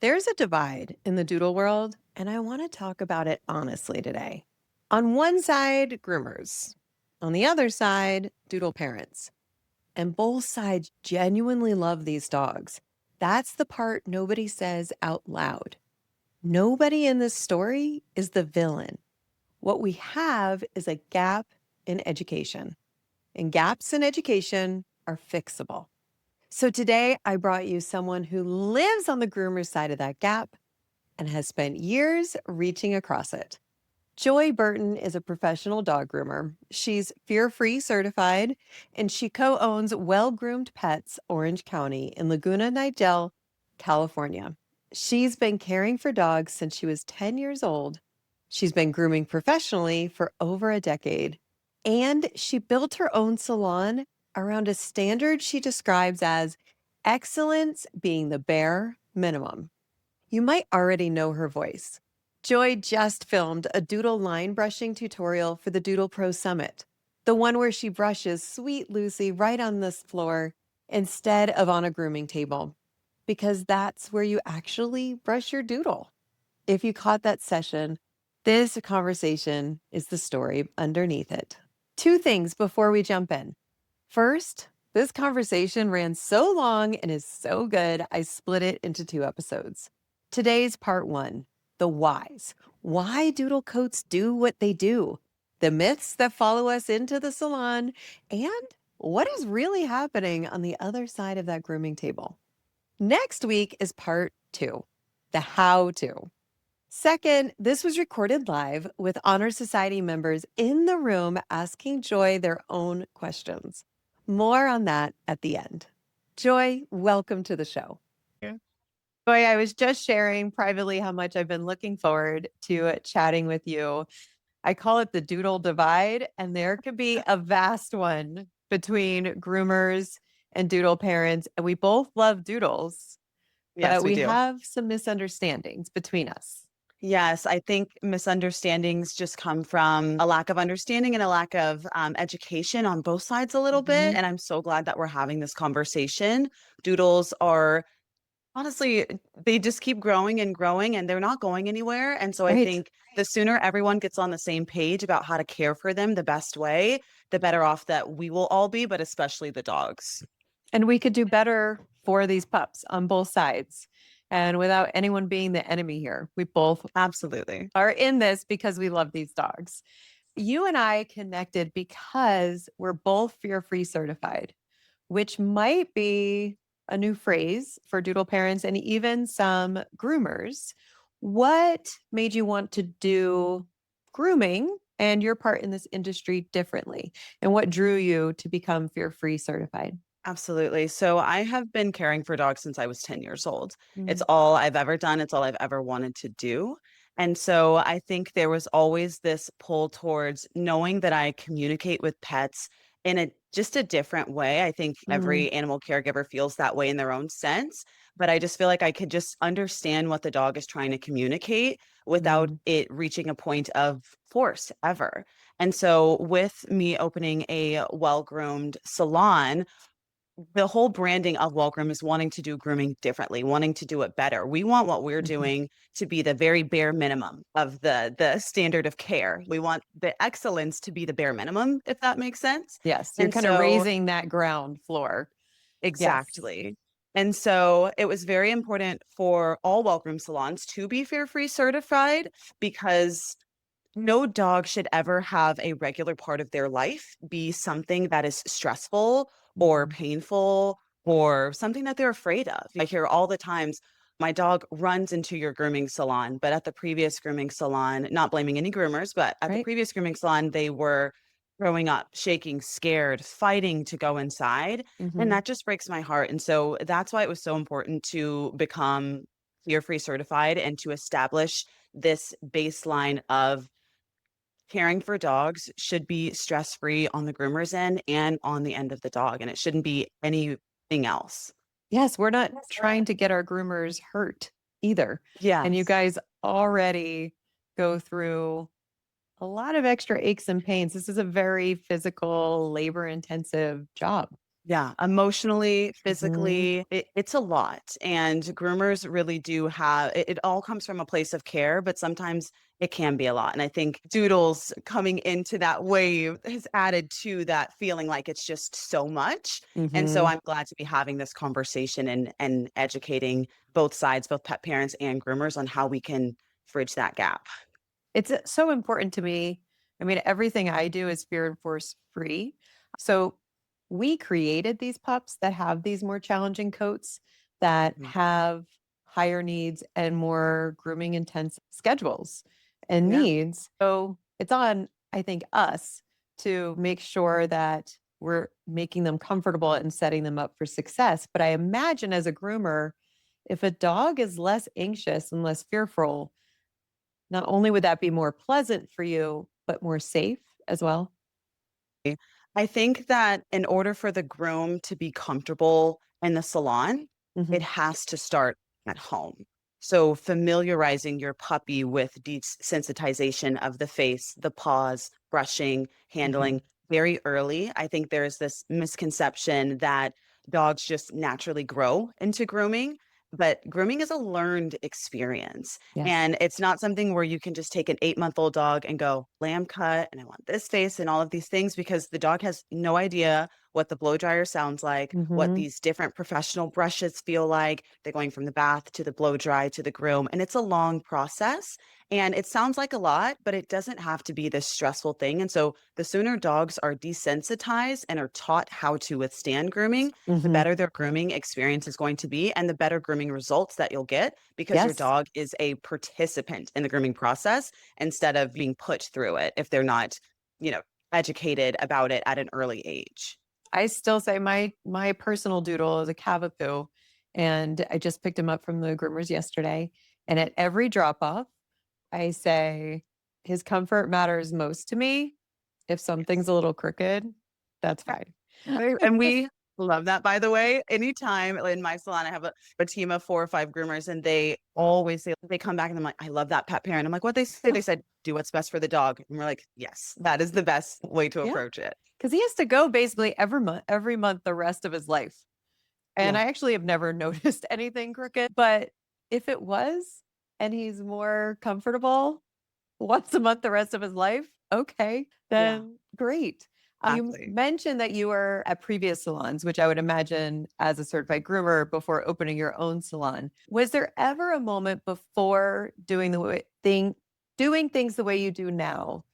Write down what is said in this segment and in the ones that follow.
There's a divide in the doodle world, and I want to talk about it honestly today. On one side, groomers. On the other side, doodle parents. And both sides genuinely love these dogs. That's the part nobody says out loud. Nobody in this story is the villain. What we have is a gap in education, and gaps in education are fixable. So today, I brought you someone who lives on the groomer side of that gap and has spent years reaching across it. Joy Burton is a professional dog groomer. She's fear-free certified, and she co-owns Well Groomed Pets Orange County in Laguna Niguel, California. She's been caring for dogs since she was 10 years old. She's been grooming professionally for over a decade, and she built her own salon around a standard she describes as excellence being the bare minimum. You might already know her voice. Joy just filmed a doodle line brushing tutorial for the Doodle Pro Summit, the one where she brushes Sweet Lucy right on this floor instead of on a grooming table, because that's where you actually brush your doodle. If you caught that session, this conversation is the story underneath it. Two things before we jump in. First, this conversation ran so long and is so good, I split it into two episodes. Today's part one, the whys. Why doodle coats do what they do, the myths that follow us into the salon, and what is really happening on the other side of that grooming table. Next week is part two, the how to. Second, this was recorded live with Honor Society members in the room asking Joy their own questions. More on that at the end. Joy, welcome to the show. Yeah. Joy, I was just sharing privately how much I've been looking forward to chatting with you. I call it the doodle divide, and there could be a vast one between groomers and doodle parents. And we both love doodles, Yes, but we we do. have some misunderstandings between us. Yes, I think misunderstandings just come from a lack of understanding and a lack of education on both sides a little bit. Mhm. And I'm so glad that we're having this conversation. Doodles are honestly, they just keep growing and growing and they're not going anywhere. And so I Right. think the sooner everyone gets on the same page about how to care for them the best way, the better off that we will all be, but especially the dogs. And we could do better for these pups on both sides. And without anyone being the enemy here, we both Absolutely. are in this because we love these dogs. You and I connected because we're both fear free certified, which might be a new phrase for doodle parents and even some groomers. What made you want to do grooming and your part in this industry differently? And what drew you to become fear free certified? Absolutely. So I have been caring for dogs since I was 10 years old. It's Mm. all I've ever done. It's all I've ever wanted to do. And so I think there was always this pull towards knowing that I communicate with pets in a just a different way. I think Mm. every animal caregiver feels that way in their own sense, but I just feel like I could just understand what the dog is trying to communicate without Mm. it reaching a point of force ever. And so with me opening a well-groomed salon, the whole branding of Welcome is wanting to do grooming differently, wanting to do it better. We want what we're Mhm. doing to be the very bare minimum of the standard of care. We want the excellence to be the bare minimum, if that makes sense. Yes, you're And kind of so raising that ground floor. Yes. exactly. And so it was very important for all Welcome salons to be Fair Free certified because no dog should ever have a regular part of their life be something that is stressful or Mhm. painful or something that they're afraid of. I hear all the times, my dog runs into your grooming salon, but at the previous grooming salon, not blaming any groomers, but at the Right? previous grooming salon, they were growing up, shaking, scared, fighting to go inside. And Mhm. that just breaks my heart. And so that's why it was so important to become fear free certified and to establish this baseline of caring for dogs should be stress free on the groomer's end and on the end of the dog. And it shouldn't be anything else. Yes, we're not trying to get our groomers hurt either. And you Yes. guys already go through a lot of extra aches and pains. This is a very physical, labor intensive job. Yeah, emotionally, Mhm. physically, it's a lot. And groomers really do have it, it all comes from a place of care, but sometimes it can be a lot. And I think Doodles coming into that wave has added to that feeling like it's just so much. And so Mhm. I'm glad to be having this conversation and educating both sides, both pet parents and groomers on how we can bridge that gap. It's so important to me. I mean, everything I do is fear and force free. So we created these pups that have these more challenging coats that Mhm. have higher needs and more grooming intense schedules and Yeah. needs. So it's on, I think, us to make sure that we're making them comfortable and setting them up for success. But I imagine as a groomer, if a dog is less anxious and less fearful, not only would that be more pleasant for you, but more safe as well. I think that in order for the groom to be comfortable in the salon, it Mhm, has to start at home. So familiarizing your puppy with desensitization of the face, the paws, brushing, mhm, handling very early. I think there's this misconception that dogs just naturally grow into grooming, but grooming is a learned experience. yes. And it's not something where you can just take an 8-month-old dog and go, lamb cut, and I want this face and all of these things because the dog has no idea what the blow dryer sounds like, what Mhm, these different professional brushes feel like. They're going from the bath to the blow dry to the groom, and it's a long process. And it sounds like a lot, but it doesn't have to be this stressful thing. And so the sooner dogs are desensitized and are taught how to withstand grooming, the mhm. better their grooming experience is going to be and the better grooming results that you'll get because your Yes. dog is a participant in the grooming process instead of being put through it if they're not, you know, educated about it at an early age. I still say my personal doodle is a Cavapoo, and I just picked him up from the groomers yesterday, and at every drop off, I say, "His comfort matters most to me. If something's Yes. a little crooked, that's Yeah. fine." And we love that, by the way. Anytime in my salon, I have a team of 4 or 5 groomers, and they always say, they come back and I'm like, I love that pet parent. I'm like, what they say? They said, do what's best for the dog. And we're like, yes, that is the best way to Yeah, approach it. because he has to go basically every month the rest of his life. And Yeah. I actually have never noticed anything crooked, but if it was and he's more comfortable once a month the rest of his life, okay, Yeah. then great. You Exactly. mentioned that you were at previous salons, which I would imagine as a certified groomer before opening your own salon. Was there ever a moment before doing things the way you do now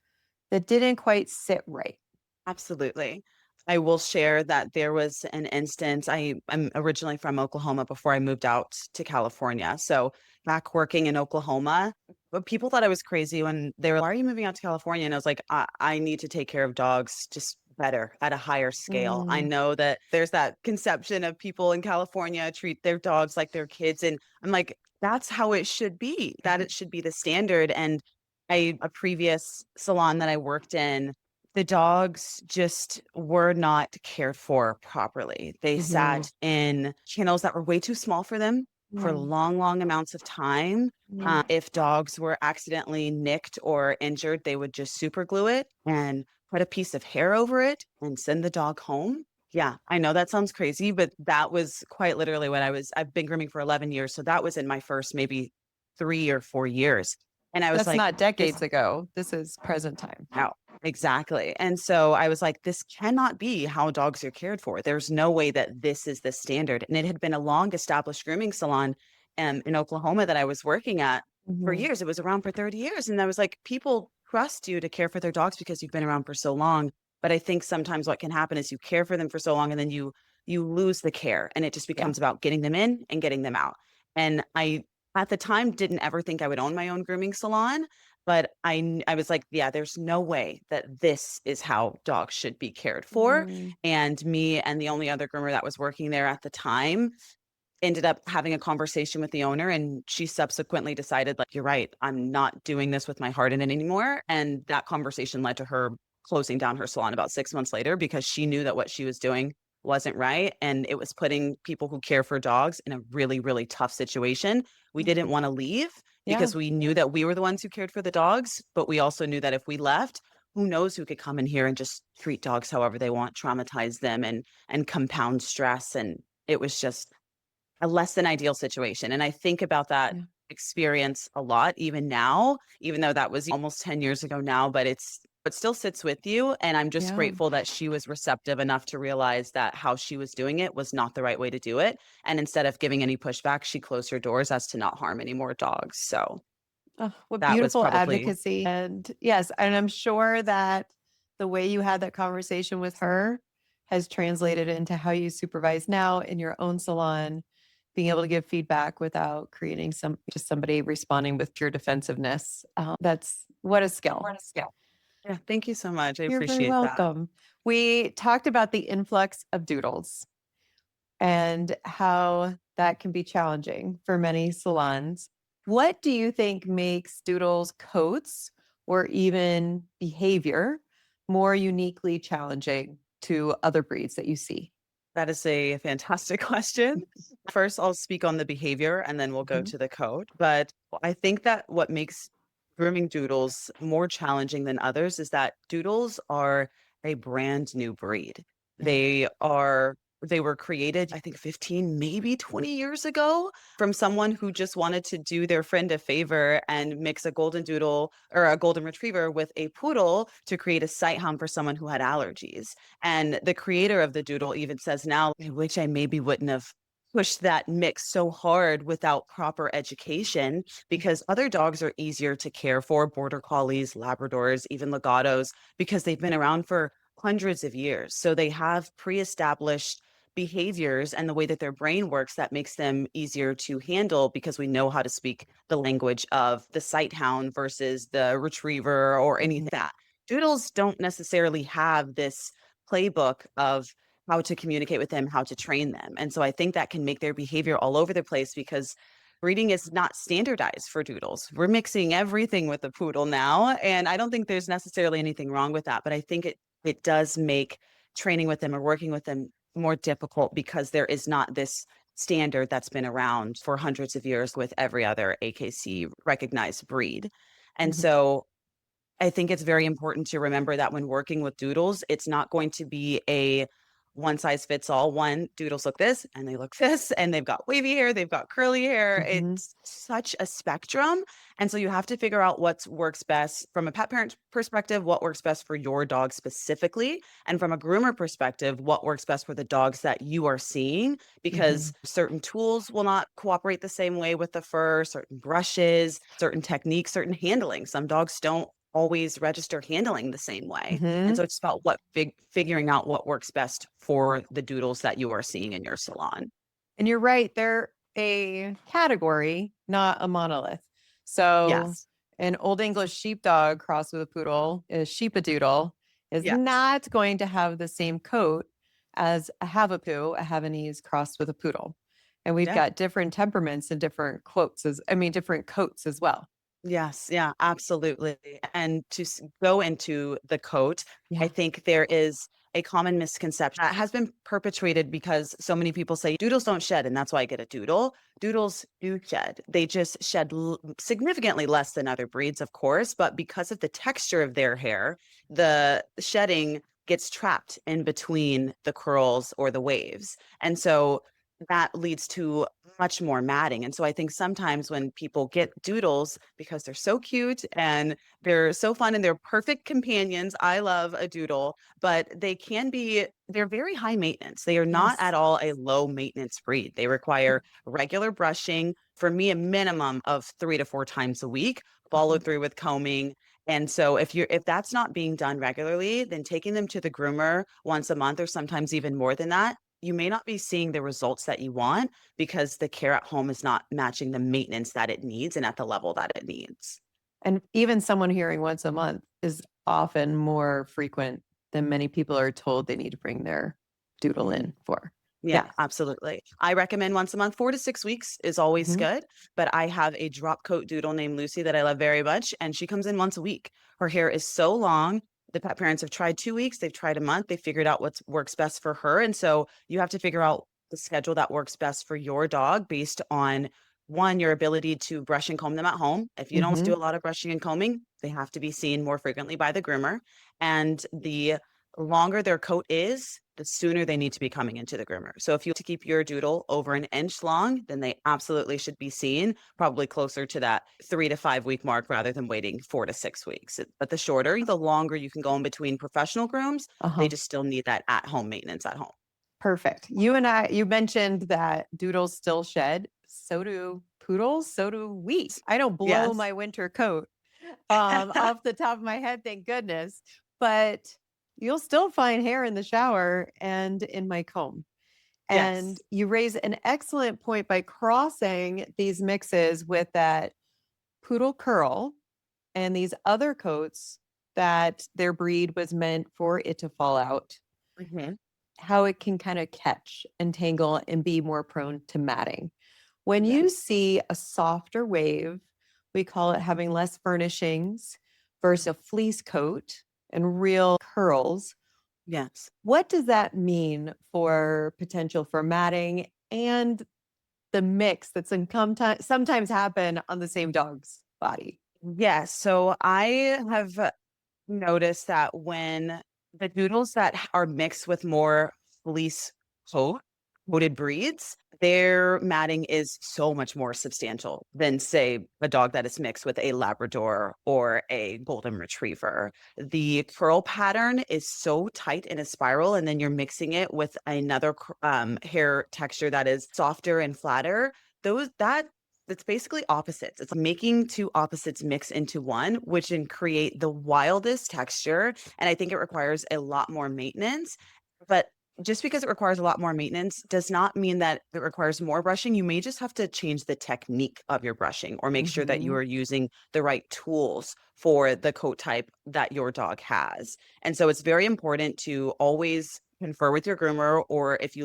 that didn't quite sit right? Absolutely. I will share that there was an instance. I'm originally from Oklahoma before I moved out to California. So back working in Oklahoma, but people thought I was crazy when they were, why are you moving out to California? And I was like, I need to take care of dogs just better at a higher scale. I Mm, know that there's that conception of people in California treat their dogs like their kids. And I'm like, that's how it should be, that mhm, it should be the standard. And a previous salon that I worked in, the dogs just were not cared for properly. They mhm, sat in kennels that were way too small for them for mm, long, long amounts of time. mm. If dogs were accidentally nicked or injured, they would just super glue it and put a piece of hair over it and send the dog home. Yeah, I know that sounds crazy, but that was quite literally what I've been grooming for 11 years. So that was in my first maybe 3 or 4 years. And I was That's like, not this decades ago. This is present time. no, exactly. And so I was like, this cannot be how dogs are cared for. There's no way that this is the standard. And it had been a long established grooming salon in Oklahoma that I was working at for Mhm. years. It was around for 30 years. And I was like, people trust you to care for their dogs because you've been around for so long. But I think sometimes what can happen is you care for them for so long and then you lose the care and it just Yeah. becomes about getting them in and getting them out. And I at the time didn't ever think I would own my own grooming salon, but I was like, yeah, there's no way that this is how dogs should be cared for. Mm, And me and the only other groomer that was working there at the time ended up having a conversation with the owner, and she subsequently decided, like, you're right, I'm not doing this with my heart in it anymore. And that conversation led to her closing down her salon about 6 months later because she knew that what she was doing wasn't right. And it was putting people who care for dogs in a really, really tough situation. We didn't mhm. want to leave Yeah. because we knew that we were the ones who cared for the dogs, but we also knew that if we left, who knows who could come in here and just treat dogs however they want, traumatize them and compound stress. And it was just a less than ideal situation. And I think about that Yeah. experience a lot, even now, even though that was almost 10 years ago now, but it still sits with you. And I'm just Yeah. grateful that she was receptive enough to realize that how she was doing it was not the right way to do it. And instead of giving any pushback, she closed her doors as to not harm any more dogs. So Oh, what that was beautiful probably, advocacy. And yes, and I'm sure that the way you had that conversation with her has translated into how you supervise now in your own salon, being able to give feedback without creating just somebody responding with pure defensiveness. That's what a skill. What a skill. yeah, thank you so much. I You're very appreciate that. welcome. We talked about the influx of doodles and how that can be challenging for many salons. What do you think makes Doodle's coats or even behavior more uniquely challenging to other breeds that you see? That is a fantastic question. First, I'll speak on the behavior and then we'll go Mhm. to the code. But I think that what makes grooming doodles more challenging than others is that doodles are a brand new breed. Yeah. They were created, I think 15, maybe 20 years ago from someone who just wanted to do their friend a favor and mix a golden doodle or a golden retriever with a poodle to create a sight hound for someone who had allergies. And the creator of the doodle even says now, I wish I maybe wouldn't have pushed that mix so hard without proper education because other dogs are easier to care for, border collies, Labradors, even Legatos, because they've been around for hundreds of years. So they have pre-established behaviors and the way that their brain works that makes them easier to handle because we know how to speak the language of the sight hound versus the retriever or anything Mhm. like that. Doodles don't necessarily have this playbook of how to communicate with them, how to train them. And so I think that can make their behavior all over the place because breeding is not standardized for doodles. We're mixing everything with a poodle now, and I don't think there's necessarily anything wrong with that, but I think it does make training with them or working with them more difficult because there is not this standard that's been around for hundreds of years with every other AKC recognized breed. And Mhm. so I think it's very important to remember that when working with doodles, it's not going to be a one size fits all. One, doodles look this and they look this, and they've got wavy hair, they've got curly hair. Mhm. It's such a spectrum. And so you have to figure out what works best from a pet parent perspective, what works best for your dog specifically. And from a groomer perspective, what works best for the dogs that you are seeing, because Mhm. certain tools will not cooperate the same way with the fur, certain brushes, certain techniques, certain handling. Some dogs don't always register handling the same way. And Mhm. so it's about figuring out what works best for the doodles that you are seeing in your salon. And you're right, they're a category, not a monolith. So, Yes. an Old English sheepdog crossed with a poodle, a sheepadoodle, is Yes. not going to have the same coat as a Havapoo, a Havanese crossed with a poodle. And we've Yeah. got different temperaments and different different coats as well. Yes, yeah, absolutely. And to go into the coat, I Yeah. think there is a common misconception that has been perpetrated because so many people say doodles don't shed, and that's why I get a doodle. Doodles do shed. They just shed significantly less than other breeds, of course, but because of the texture of their hair, the shedding gets trapped in between the curls or the waves. And so that leads to much more matting. And so I think sometimes when people get doodles because they're so cute and they're so fun and they're perfect companions, I love a doodle, but they're very high maintenance. They are not Yes. at all a low maintenance breed. They require regular brushing, for me, a minimum of 3 to 4 times a week, Mhm. followed through with combing. And so if that's not being done regularly, then taking them to the groomer once a month or sometimes even more than that, you may not be seeing the results that you want because the care at home is not matching the maintenance that it needs and at the level that it needs. And even someone hearing once a month is often more frequent than many people are told they need to bring their doodle Mhm. in for. Yeah, Yes. absolutely. I recommend once a month. 4 to 6 weeks is always Mhm. good. But I have a drop coat doodle named Lucy that I love very much, and she comes in once a week. Her hair is so long. The pet parents have tried 2 weeks, they've tried a month, they figured out what works best for her. And so you have to figure out the schedule that works best for your dog based on one, your ability to brush and comb them at home. If you don't do Mhm. a lot of brushing and combing, they have to be seen more frequently by the groomer. And the longer their coat is, the sooner they need to be coming into the groomer. So if you to keep your doodle over an inch long, then they absolutely should be seen probably closer to that 3 to 5 week mark rather than waiting 4 to 6 weeks. But the shorter, the longer you can go in between professional grooms, they Uh-huh. just still need that at home maintenance at home. Perfect. You mentioned that doodles still shed. So do poodles. So do we. I don't blow Yes. my winter coat off the top of my head, thank goodness. But you'll still find hair in the shower and in my comb. And Yes. you raise an excellent point by crossing these mixes with that poodle curl and these other coats that their breed was meant for it to fall out, Mhm. how it can kind of catch and tangle and be more prone to matting. When you Yes. see a softer wave, we call it having less furnishings versus a fleece coat and real curls. Yes. What does that mean for potential for matting and the mix that's sometimes happen on the same dog's body? Yes. So I have noticed that when the doodles that are mixed with more fleece coat coated breeds, their matting is so much more substantial than, say, a dog that is mixed with a Labrador or a Golden Retriever. The curl pattern is so tight in a spiral, and then you're mixing it with another hair texture that is softer and flatter. Those that it's basically opposites. It's making two opposites mix into one, which can create the wildest texture. And I think it requires a lot more maintenance. But just because it requires a lot more maintenance does not mean that it requires more brushing. You may just have to change the technique of your brushing or make sure that you Mhm. are using the right tools for the coat type that your dog has. And so it's very important to always confer with your groomer, or if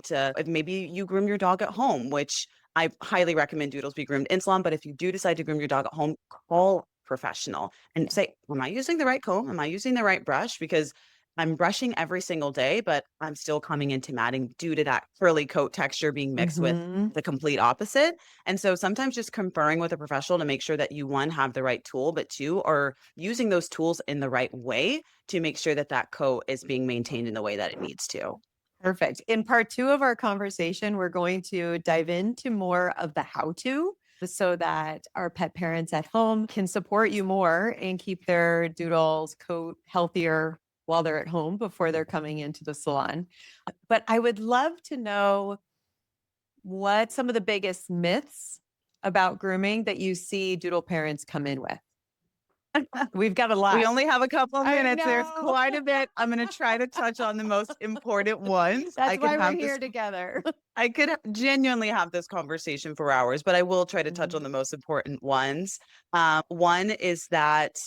maybe you groom your dog at home, which I highly recommend Doodles be groomed in salon. But if you do decide to groom your dog at home, call a professional and Yeah. say, am I using the right comb? Am I using the right brush? Because I'm brushing every single day, but I'm still coming into matting due to that curly coat texture being mixed with Mhm. the complete opposite. And so sometimes just conferring with a professional to make sure that you, one, have the right tool, but two, are using those tools in the right way to make sure that that coat is being maintained in the way that it needs to. Perfect. In part two of our conversation, we're going to dive into more of the how to so that our pet parents at home can support you more and keep their doodles coat healthier while they're at home before they're coming into the salon. But I would love to know what some of the biggest myths about grooming that you see doodle parents come in with. We've got a We lot. only have a couple of I minutes. There's know. quite a bit. I'm going to try to touch on the most important ones. That's why we're here together. I could genuinely have this conversation for hours, but I will try to touch Mhm. on the most important ones. One is that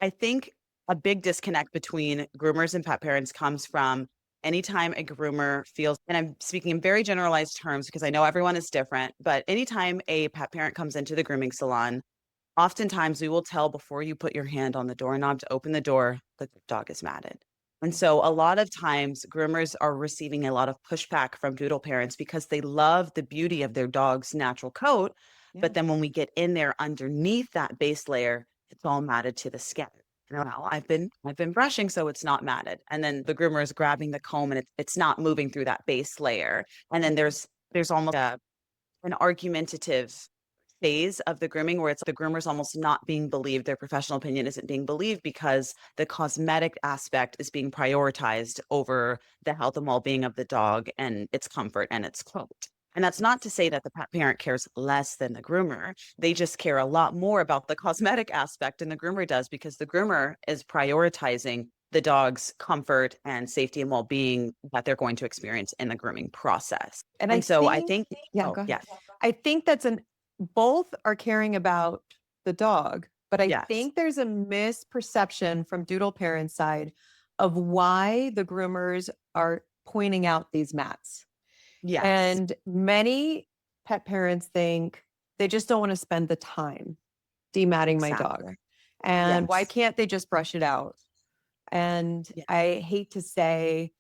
I think a big disconnect between groomers and pet parents comes from anytime a groomer feels, and I'm speaking in very generalized terms because I know everyone is different, but anytime a pet parent comes into the grooming salon, oftentimes we will tell before you put your hand on the doorknob to open the door that the dog is matted. And so a lot of times groomers are receiving a lot of pushback from doodle parents because they love the beauty of their dog's natural coat. Yeah. But then when we get in there underneath that base layer, it's all matted to the skin. Well, I've been brushing, so it's not matted. And then the groomer is grabbing the comb and it's not moving through that base layer. And then there's almost an argumentative phase of the grooming where it's the groomer's almost not being believed. Their professional opinion isn't being believed because the cosmetic aspect is being prioritized over the health and well-being of the dog and its comfort and its coat. And that's not to say that the pet parent cares less than the groomer. They just care a lot more about the cosmetic aspect than the groomer does because the groomer is prioritizing the dog's comfort and safety and well-being that they're going to experience in the grooming process. And I And so I think, think, yeah, oh, go ahead. yes, I think both are caring about the dog, but I yes, think there's a misperception from doodle parents' side of why the groomers are pointing out these mats. yes. And many pet parents think they just don't want to spend the time dematting my dog. Exactly. And why Yes. can't they just brush it out? And Yeah. I hate to say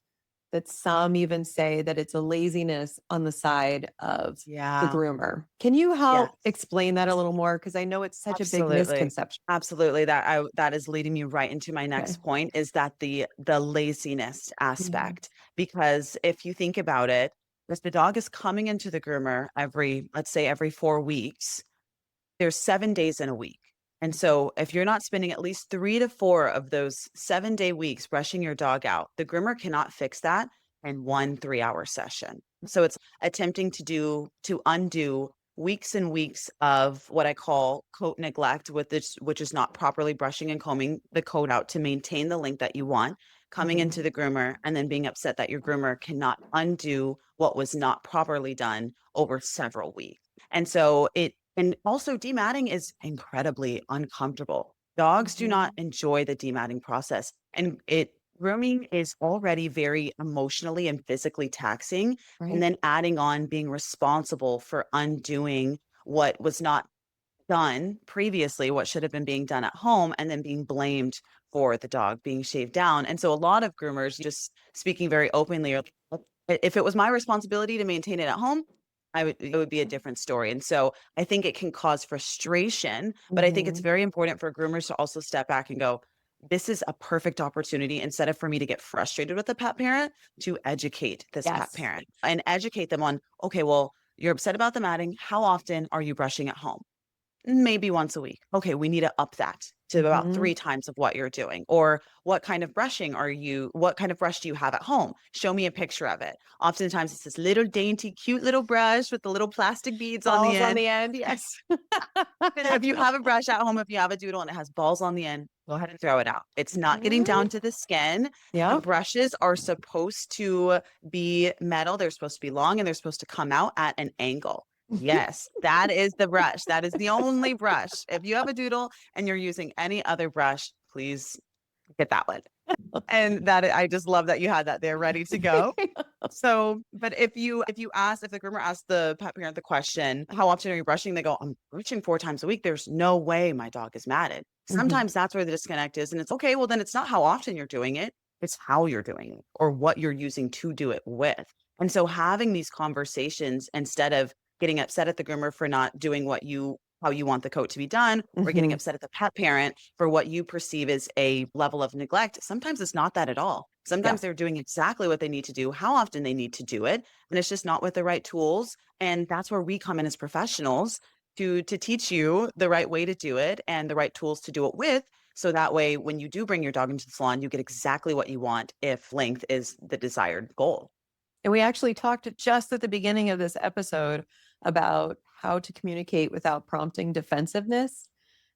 that some even say that it's a laziness on the side of the Yeah. groomer. Can you Yes. help explain that a little more? Because I know it's such a big Absolutely. misconception. Absolutely. That is leading me right into my Okay. next point is that the laziness Mhm. aspect. Because if you think about it, if the dog is coming into the groomer every, let's say every 4 weeks, there's 7 days in a week. And so if you're not spending at least 3 to 4 of those 7 day weeks brushing your dog out, the groomer cannot fix that in one 3 hour session. So it's attempting to undo weeks and weeks of what I call coat neglect, which is not properly brushing and combing the coat out to maintain the length that you want, coming into Mhm. the groomer and then being upset that your groomer cannot undo what was not properly done over several weeks. And so and also dematting is incredibly uncomfortable. Dogs do not Mhm. enjoy the dematting process. And grooming is already very emotionally and physically taxing. And Right. then adding on being responsible for undoing what was not done previously, what should have been being done at home, and then being blamed for the dog being shaved down. And so a lot of groomers, just speaking very openly, are like, if it was my responsibility to maintain it at home, it would be a different story. And so I think it can cause frustration, but I think it's Mhm. very important for groomers to also step back and go, this is a perfect opportunity instead of for me to get frustrated with the pet parent to educate this pet Yes. parent and educate them on, okay, well, you're upset about the matting. How often are you brushing at home? Maybe once a week. Okay, we need to up that to about Mhm. 3 times of what you're doing. Or what kind of brush do you have at home? Show me a picture of it. Oftentimes it's this little dainty, cute little brush with the little plastic beads on the Balls on end. the end, yes. If you have a brush at home, if you have a doodle and it has balls on the end, go ahead and throw it out. It's not getting Mhm. down to the skin. The Yep. brushes are supposed to be metal. They're supposed to be long and they're supposed to come out at an angle. Yes, that is the brush. That is the only brush. If you have a doodle and you're using any other brush, please get that one. And I just love that you had that there ready to go. So, but if the groomer asks the pet parent the question, how often are you brushing? They go, I'm brushing 4 times a week. There's no way my dog is matted. Mhm. Sometimes that's where the disconnect is. And it's okay. Well, then it's not how often you're doing it. It's how you're doing it or what you're using to do it with. And so having these conversations instead of getting upset at the groomer for not doing how you want the coat to be done, or getting Mhm. upset at the pet parent for what you perceive as a level of neglect. Sometimes it's not that at all. Yeah. Sometimes they're doing exactly what they need to do, how often they need to do it, and it's just not with the right tools. And that's where we come in as professionals to teach you the right way to do it and the right tools to do it with. So that way, when you do bring your dog into the salon, you get exactly what you want if length is the desired goal. And we actually talked just at the beginning of this episode about how to communicate without prompting defensiveness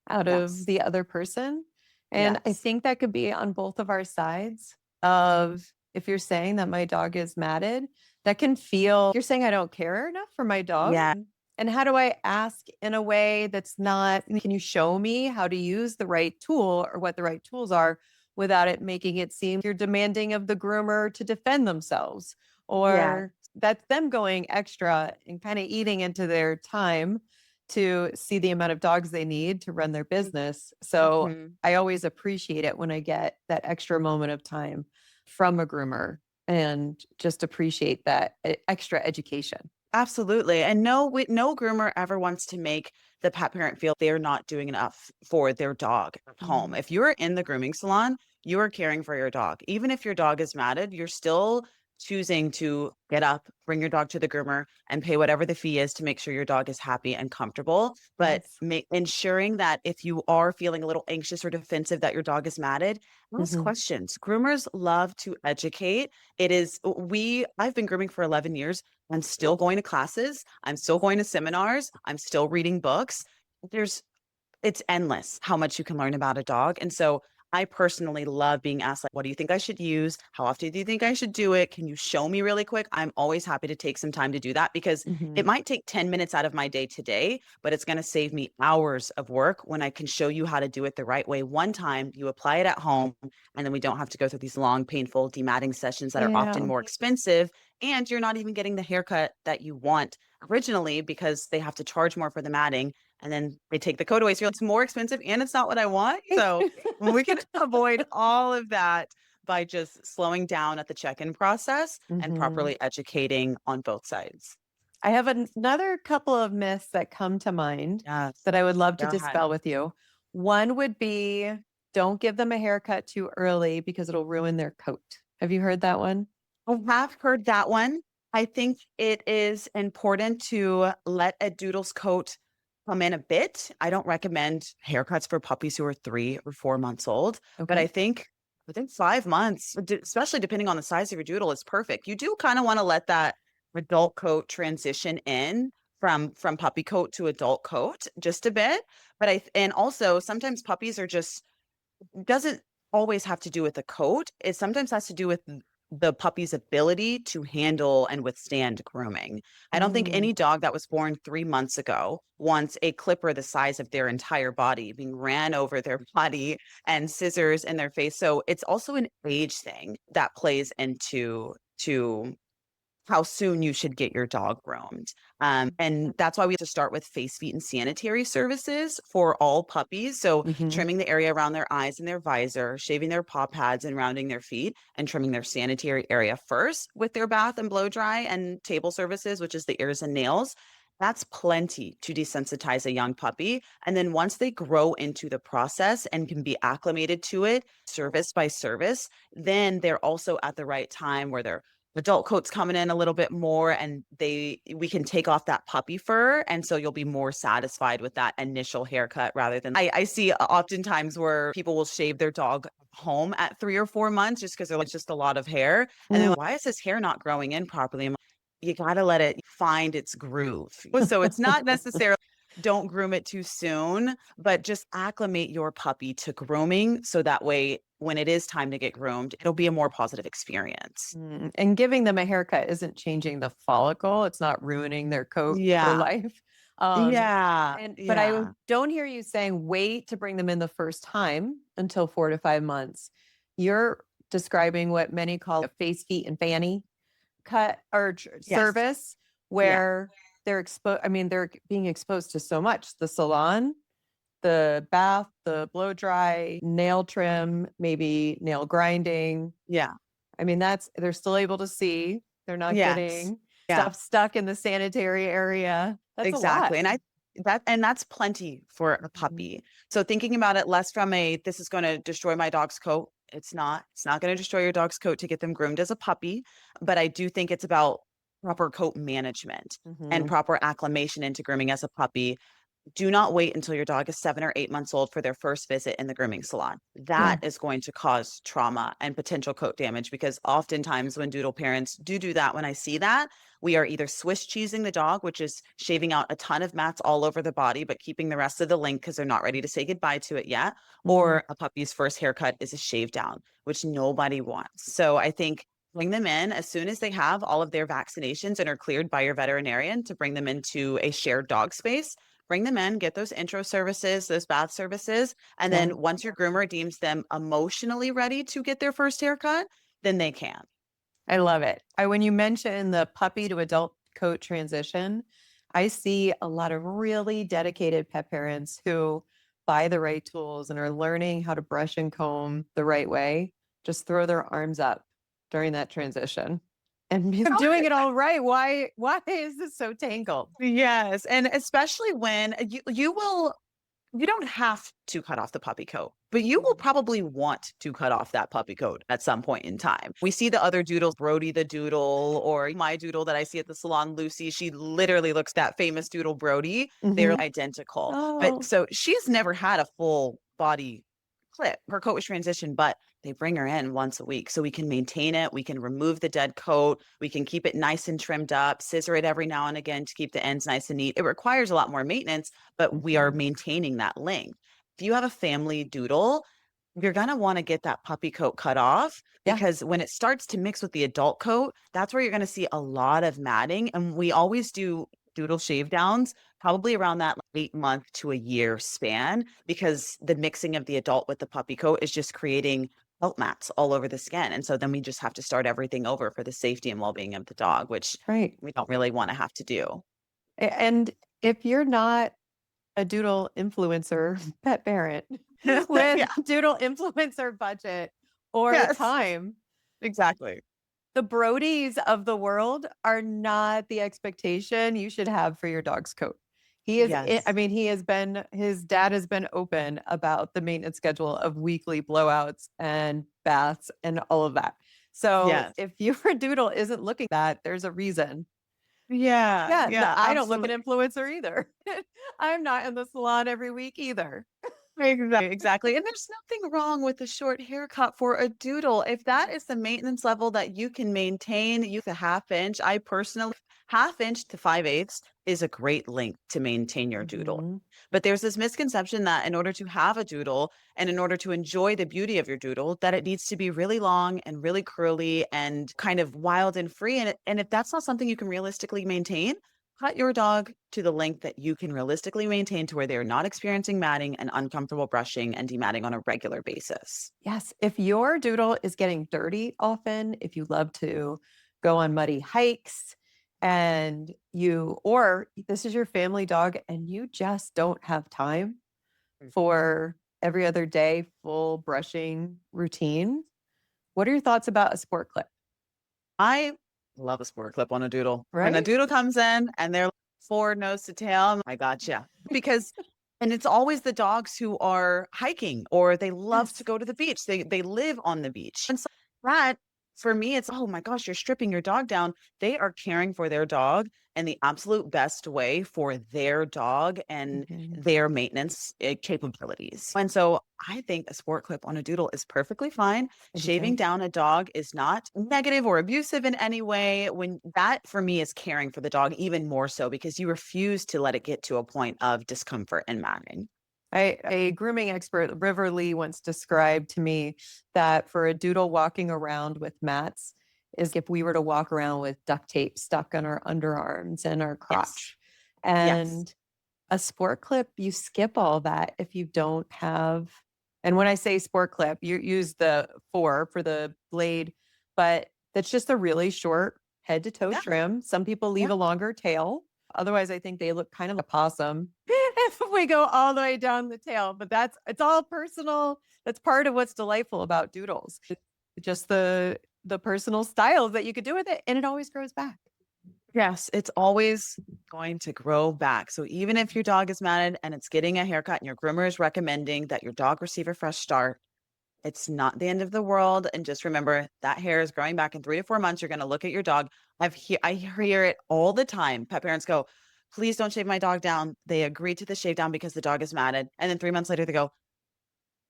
out of Yes. the other person. And I Yes. think that could be on both of our sides of if you're saying that my dog is matted, that can feel you're saying I don't care enough for my dog. Yeah. And how do I ask in a way that's not, can you show me how to use the right tool or what the right tools are without it making it seem you're demanding of the groomer to defend themselves Yeah. or that's them going extra and kind of eating into their time to see the amount of dogs they need to run their business. So Mhm. I always appreciate it when I get that extra moment of time from a groomer and just appreciate that extra education. Absolutely. And no groomer ever wants to make the pet parent feel they're not doing enough for their dog at home. Mhm. If you're in the grooming salon, you are caring for your dog. Even if your dog is matted, you're still choosing to get up, bring your dog to the groomer, and pay whatever the fee is to make sure your dog is happy and comfortable. But Yes. ensuring that if you are feeling a little anxious or defensive that your dog is matted, ask Mhm. questions. Groomers love to educate. I've been grooming for 11 years. I'm still going to classes. I'm still going to seminars. I'm still reading books. There's it's endless how much you can learn about a dog. And so I personally love being asked, like, what do you think I should use? How often do you think I should do it? Can you show me really quick? I'm always happy to take some time to do that because it Mhm. might take 10 minutes out of my day today, but it's going to save me hours of work when I can show you how to do it the right way. One time you apply it at home, and then we don't have to go through these long, painful dematting sessions that are often Yeah. more expensive. And you're not even getting the haircut that you want originally because they have to charge more for the matting and then they take the coat away. So it's more expensive and it's not what I want. So we can avoid all of that by just slowing down at the check-in process and Mhm. properly educating on both sides. I have another couple of myths that come to mind Yes. that I would love to Go ahead. dispel with you. One would be don't give them a haircut too early because it'll ruin their coat. Have you heard that one? I have heard that one. I think it is important to let a doodle's coat come in a bit. I don't recommend haircuts for puppies who are 3 or 4 months old, but I Okay. think within 5 months, especially depending on the size of your doodle, is perfect. You do kind of want to let that adult coat transition in from puppy coat to adult coat just a bit. But and also sometimes puppies are just doesn't always have to do with the coat. It sometimes has to do with the puppy's ability to handle and withstand grooming. I don't think Mm, any dog that was born 3 months ago wants a clipper the size of their entire body being ran over their body and scissors in their face. So it's also an age thing that plays into to how soon you should get your dog groomed. And that's why we have to start with face, feet, and sanitary services for all puppies. So, mhm. trimming the area around their eyes and their visor, shaving their paw pads and rounding their feet, and trimming their sanitary area first with their bath and blow dry and table services, which is the ears and nails. That's plenty to desensitize a young puppy. And then once they grow into the process and can be acclimated to it, service by service, then they're also at the right time where they're adult coat's coming in a little bit more and we can take off that puppy fur and so you'll be more satisfied with that initial haircut rather than I see oftentimes where people will shave their dog home at 3 or 4 months just because they're like just a lot of hair and they're Mm. like, why is this hair not growing in properly? I'm like, you got to let it find its groove. So it's not necessarily don't groom it too soon, but just acclimate your puppy to grooming so that way when it is time to get groomed, it'll be a more positive experience. And giving them a haircut isn't changing the follicle. It's not ruining their coat for Yeah. life. Um, Yeah. but I Yeah. don't hear you saying wait to bring them in the first time until 4 to 5 months. You're describing what many call a face, feet, and fanny cut or Yes. service Yeah. where they're exposed. I mean, they're being exposed to so much the salon, the bath, the blow dry, nail trim, maybe nail grinding. Yeah. I mean, they're still able to see. They're not Yes. getting Yeah. stuff stuck in the sanitary area. That's a lot. Exactly. And that's plenty for a Mhm. puppy. So thinking about it less from a this is going to destroy my dog's coat. It's not. It's not going to destroy your dog's coat to get them groomed as a puppy, but I do think it's about proper coat management and Mhm. proper acclimation into grooming as a puppy. Do not wait until your dog is 7 or 8 months old for their first visit in the grooming salon. Yeah. That is going to cause trauma and potential coat damage because oftentimes when doodle parents do that, when I see that, we are either Swiss cheesing the dog, which is shaving out a ton of mats all over the body, but keeping the rest of the length because they're not ready to say goodbye to it yet. Mhm. Or a puppy's first haircut is a shave down, which nobody wants. So I think bring them in as soon as they have all of their vaccinations and are cleared by your veterinarian to bring them into a shared dog space. Bring them in, get those intro services, those bath services. And Yeah. then once your groomer deems them emotionally ready to get their first haircut, then they can. I love it. When you mention the puppy to adult coat transition, I see a lot of really dedicated pet parents who buy the right tools and are learning how to brush and comb the right way, just throw their arms up during that transition. And if doing it all right, why is this so tangled? Yes, and especially when you don't have to cut off the puppy coat, but you will Mhm. probably want to cut off that puppy coat at some point in time. We see the other doodles, Brody the Doodle, or my doodle that I see at the salon, Lucy. She literally looks that famous doodle Brody. They're Mhm. identical. But Oh, so she's never had a full body clip. Her coat was transitioned, but they bring her in once a week so we can maintain it. We can remove the dead coat. We can keep it nice and trimmed up, scissor it every now and again to keep the ends nice and neat. It requires a lot more maintenance, but we are mhm. maintaining that length. If you have a family doodle, you're going to want to get that puppy coat cut off Yeah. because when it starts to mix with the adult coat, that's where you're going to see a lot of matting. And we always do doodle shave downs probably around that 8 month to a year span because the mixing of the adult with the puppy coat is just creating felt mats all over the skin. And so then we just have to start everything over for the safety and well being of the dog, which Right. we don't really want to have to do. And if you're not a doodle influencer pet parent with Yeah. doodle influencer budget, or Yes, time. exactly. The Brodies of the world are not the expectation you should have for your dog's coat. I Yes. mean, his dad has been open about the maintenance schedule of weekly blowouts and baths and all of that. So Yes. if your doodle isn't looking that, there's a reason. Yeah, Yeah, no, yeah, I don't look at absolutely. influencer either. I'm not in the salon every week either. Exactly, exactly. And there's nothing wrong with a short haircut for a doodle. If that is the maintenance level that you can maintain, you a half inch. I personally, half inch to 5/8 is a great length to maintain your doodle. Mhm. But there's this misconception that in order to have a doodle and in order to enjoy the beauty of your doodle, that it needs to be really long and really curly and kind of wild and free. And if that's not something you can realistically maintain, cut your dog to the length that you can realistically maintain to where they're not experiencing matting and uncomfortable brushing and dematting on a regular basis. Yes, if your doodle is getting dirty often, if you love to go on muddy hikes and or this is your family dog and you just don't have time for every other day full brushing routine, what are your thoughts about a sport clip? I love a sport clip on a doodle. When a Right? doodle comes in and they're forward nose to tail, I gotcha. Because and it's always the dogs who are hiking or they love to Yes. go to the beach. They live on the beach. And so that for me, it's oh my gosh, you're stripping your dog down. They are caring for their dog and the absolute best way for their dog and Mhm. their maintenance capabilities. And so I think a sport clip on a doodle is perfectly fine. I do Shaving too. down a dog is not negative or abusive in any way. When that for me is caring for the dog even more so because you refuse to let it get to a point of discomfort and matting. A grooming expert, River Lee, once described to me that for a doodle walking around with mats is if we were to walk around with duct tape stuck on our underarms and our Yes. crotch. Yes. And a sport clip, you skip all that if you don't have. And when I say sport clip, you use the for the blade, but that's just a really short head to toe Yeah. trim. Some people leave Yeah. a longer tail. Otherwise, I think they look kind of a possum if we go all the way down the tail. But it's all personal. That's part of what's delightful about doodles. Just the personal styles that you could do with it, and it always grows back. Yes, it's always going to grow back. So even if your dog is matted and it's getting a haircut and your groomer is recommending that your dog receive a fresh start, it's not the end of the world. And just remember that hair is growing back in 3 to 4 months. You're going to look at your dog. I hear it all the time. Pet parents go, please don't shave my dog down. They agree to the shave down because the dog is matted. And then 3 months later, they go,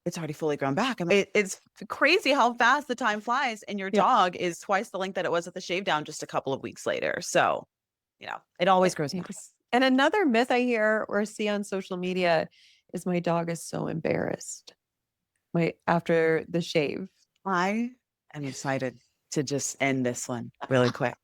it's already fully grown back. It's crazy how fast the time flies. And your Yeah. dog is twice the length that it was at the shave down just a couple of weeks later. So, it always grows back. Yes. And another myth I hear or see on social media is my dog is so embarrassed after the shave. I am excited to just end this one really quick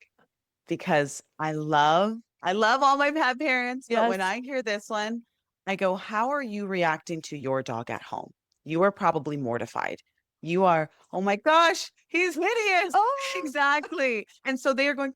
because I love all my pet parents, but when Yes. I hear this one, I go, how are you reacting to your dog at home? You are probably mortified. You are, oh my gosh, he's hideous. Oh, Exactly. And so they are going,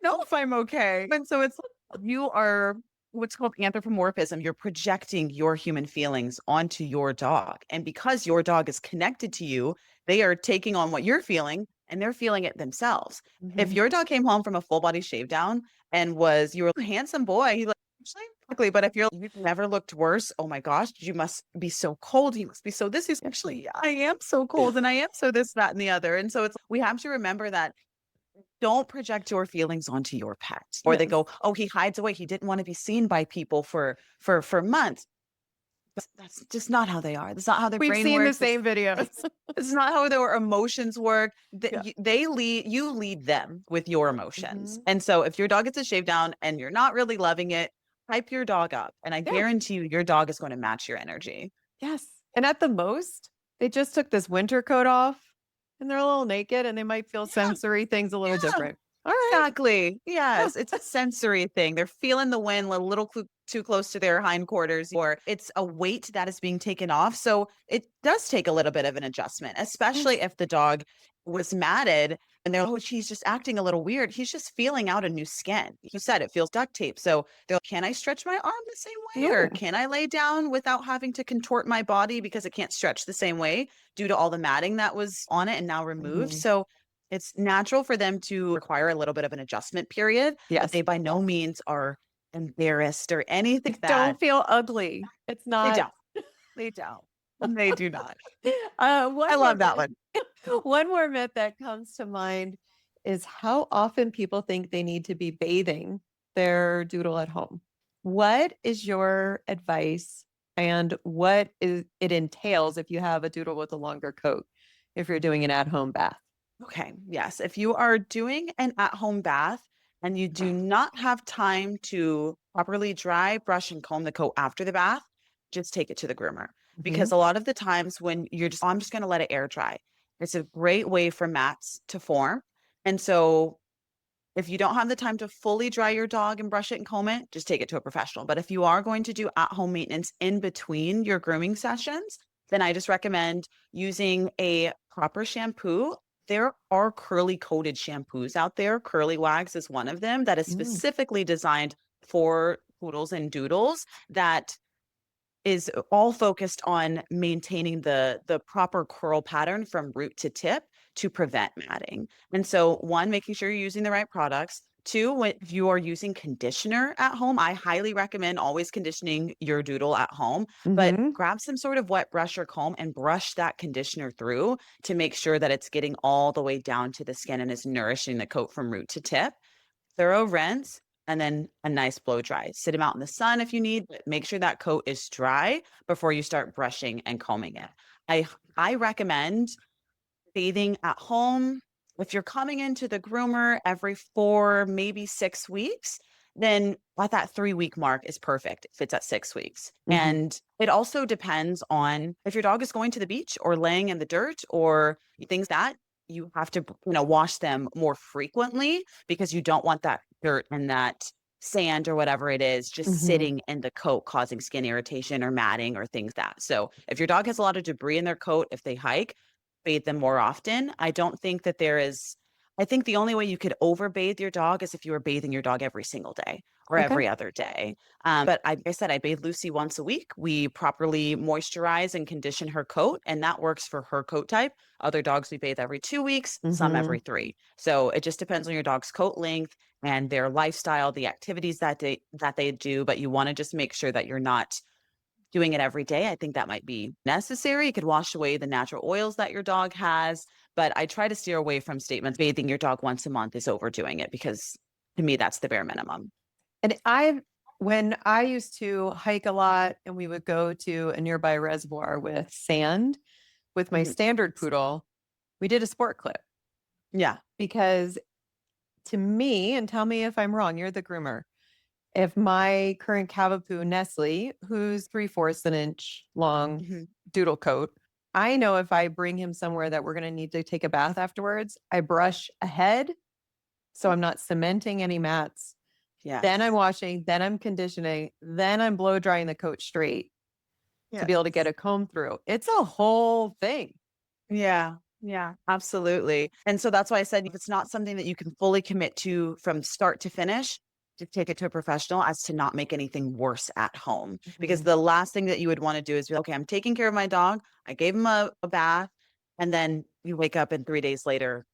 know if I'm okay. And so it's you are what's called anthropomorphism. You're projecting your human feelings onto your dog. And because your dog is connected to you, they are taking on what you're feeling and they're feeling it themselves. If mhm. your dog came home from a full body shave down and you were a handsome boy, he like actually quickly, but if you've never looked worse, oh my gosh, you must be so cold. You must be so this is actually I am so cold and I am so this, that, and the other. And so it's we have to remember that don't project your feelings onto your pet. Or they Yes. go, "Oh, he hides away. He didn't want to be seen by people for months." That's just not how they are. That's not how their We've brain seen the works. It's same videos. it's not how their emotions work. Yeah. They lead you lead them with your emotions. Mhm. And so if your dog gets a shave down and you're not really loving it, hype your dog up. And I Yeah. guarantee you your dog is going to match your energy. Yes. And at the most, they just took this winter coat off and they're a little naked and they might feel Yeah. sensory things a little Yeah. different. All right. Exactly. Yeah. Yes, it's a sensory thing. They're feeling the wind a little too close to their hindquarters, or it's a weight that is being taken off. So it does take a little bit of an adjustment, especially Yes. if the dog was matted and they're, oh, he's just acting a little weird. He's just feeling out a new skin. You said it feels duct tape. So they're like, can I stretch my arm the same way? Or Yeah. can I lay down without having to contort my body because it can't stretch the same way due to all the matting that was on it and now removed? Mhm. So it's natural for them to require a little bit of an adjustment period, but Yes. they by no means are embarrassed or anything like that. Don't feel ugly. It's They not. don't. They don't. They do not. I One more love that myth. one. One more myth that comes to mind is how often people think they need to be bathing their doodle at home. What is your advice and what is it entails if you have a doodle with a longer coat, if you're doing an at-home bath? Okay. Yes. If you are doing an at-home bath and you do not have time to properly dry, brush, and comb the coat after the bath, just take it to the groomer. Because Mhm. a lot of the times when you're just, "Oh, I'm just going to let it air dry, it's a great way for mats to form. And so if you don't have the time to fully dry your dog and brush it and comb it, just take it to a professional. But if you are going to do at-home maintenance in between your grooming sessions, then I just recommend using a proper shampoo. There are curly coated shampoos out there. Curly Wags is one of them that is Mm. specifically designed for poodles and doodles that is all focused on maintaining the proper curl pattern from root to tip to prevent matting. And so, one, making sure you're using the right products. Two, if you are using conditioner at home, I highly recommend always conditioning your doodle at home, but Mhm. grab some sort of wet brush or comb and brush that conditioner through to make sure that it's getting all the way down to the skin and is nourishing the coat from root to tip. Thorough rinse, and then a nice blow dry. Sit them out in the sun if you need, but make sure that coat is dry before you start brushing and combing it. I recommend bathing at home. If you're coming into the groomer every 4, maybe 6 weeks, then at that 3-week mark is perfect if it's at 6 weeks. Mhm. And it also depends on if your dog is going to the beach or laying in the dirt or things that you have to, wash them more frequently because you don't want that dirt and that sand or whatever it is just Mhm. sitting in the coat causing skin irritation or matting or things that. So if your dog has a lot of debris in their coat, if they hike, bathe them more often. I don't think that there is I think the only way you could overbathe your dog is if you were bathing your dog every single day or Okay. every other day. But like I said, I bathe Lucy once a week. We properly moisturize and condition her coat, and that works for her coat type. Other dogs we bathe every 2 weeks, some every Mhm. 3. So it just depends on your dog's coat length and their lifestyle, the activities that they do. But you want to just make sure that you're not doing it every day. I think that might be necessary. It could wash away the natural oils that your dog has, but I try to steer away from statements bathing your dog once a month is overdoing it because to me that's the bare minimum. And when I used to hike a lot and we would go to a nearby reservoir with sand with my Mhm. standard poodle, we did a sport clip Yeah. because to me, and tell me if I'm wrong, you're the groomer. If my current Cavapoo Nestle, who's 3/4 an inch long Mhm. doodle coat, I know if I bring him somewhere that we're going to need to take a bath afterwards, I brush ahead so I'm not cementing any mats. Then I'm Yes. washing, then I'm conditioning, then I'm blow drying the coat straight to be able to get Yes. a comb through. It's a whole thing. Yeah. Yeah, absolutely. And so that's why I said if it's not something that you can fully commit to from start to finish, to take it to a professional as to not make anything worse at home. Because Mhm. the last thing that you would want to do is be, okay, I'm taking care of my dog. I gave him a bath. And then you wake up and 3 days later,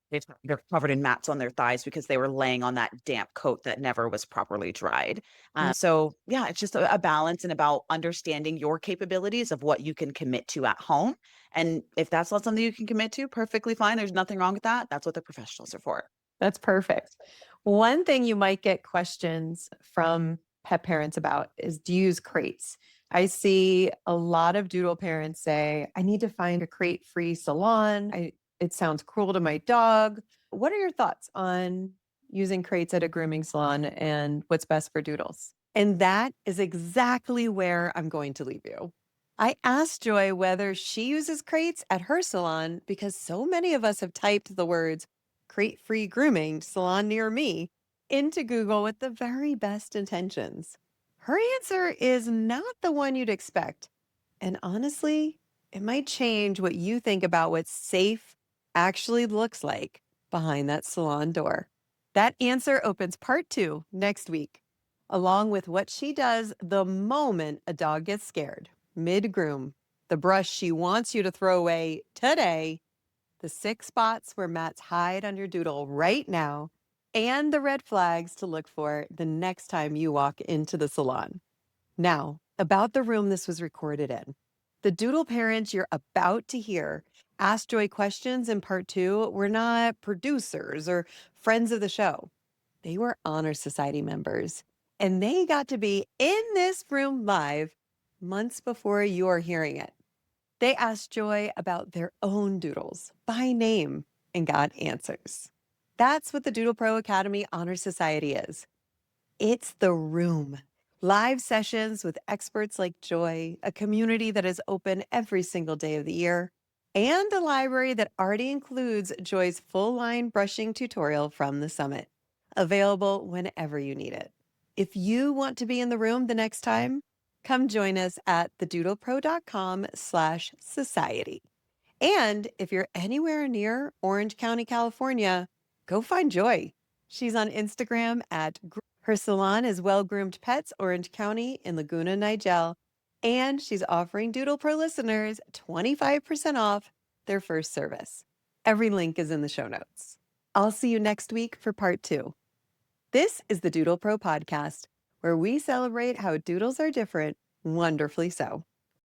they're covered in mats on their thighs because they were laying on that damp coat that never was properly dried. Mm. So, yeah, it's just a balance and about understanding your capabilities of what you can commit to at home and if that's not something you can commit to, perfectly fine. There's nothing wrong with that. That's what the professionals are for. That's perfect. One thing you might get questions from pet parents about is do you use crates? I see a lot of doodle parents say, I need to find a crate free salon. It sounds cruel to my dog. What are your thoughts on using crates at a grooming salon and what's best for doodles? And that is exactly where I'm going to leave you. I asked Joy whether she uses crates at her salon because so many of us have typed the words crate free grooming salon near me into Google with the very best intentions. Her answer is not the one you'd expect. And honestly, it might change what you think about what's safe actually looks like behind that salon door? That answer opens part 2 next week, along with what she does the moment a dog gets scared, mid groom, the brush she wants you to throw away today, the 6 spots where mats hide on your doodle right now, and the red flags to look for the next time you walk into the salon. Now, about the room this was recorded in. The doodle parents you're about to hear ask Joy questions in part 2 were not producers or friends of the show. They were Honor Society members, and they got to be in this room live months before you're hearing it. They asked Joy about their own doodles by name and got answers. That's what the Doodle Pro Academy Honor Society is. It's the room. Live sessions with experts like Joy, a community that is open every single day of the year, and a library that already includes Joy's full line brushing tutorial from the summit, available whenever you need it. If you want to be in the room the next time, come join us at thedoodlepro.com/society. And if you're anywhere near Orange County, California, go find Joy. She's on Instagram at her salon is Well Groomed Pets Orange County in Laguna Nigel, and she's offering Doodle Pro listeners 25% off their first service. Every link is in the show notes. I'll see you next week for part 2. This is the Doodle Pro podcast, where we celebrate how doodles are different, wonderfully so.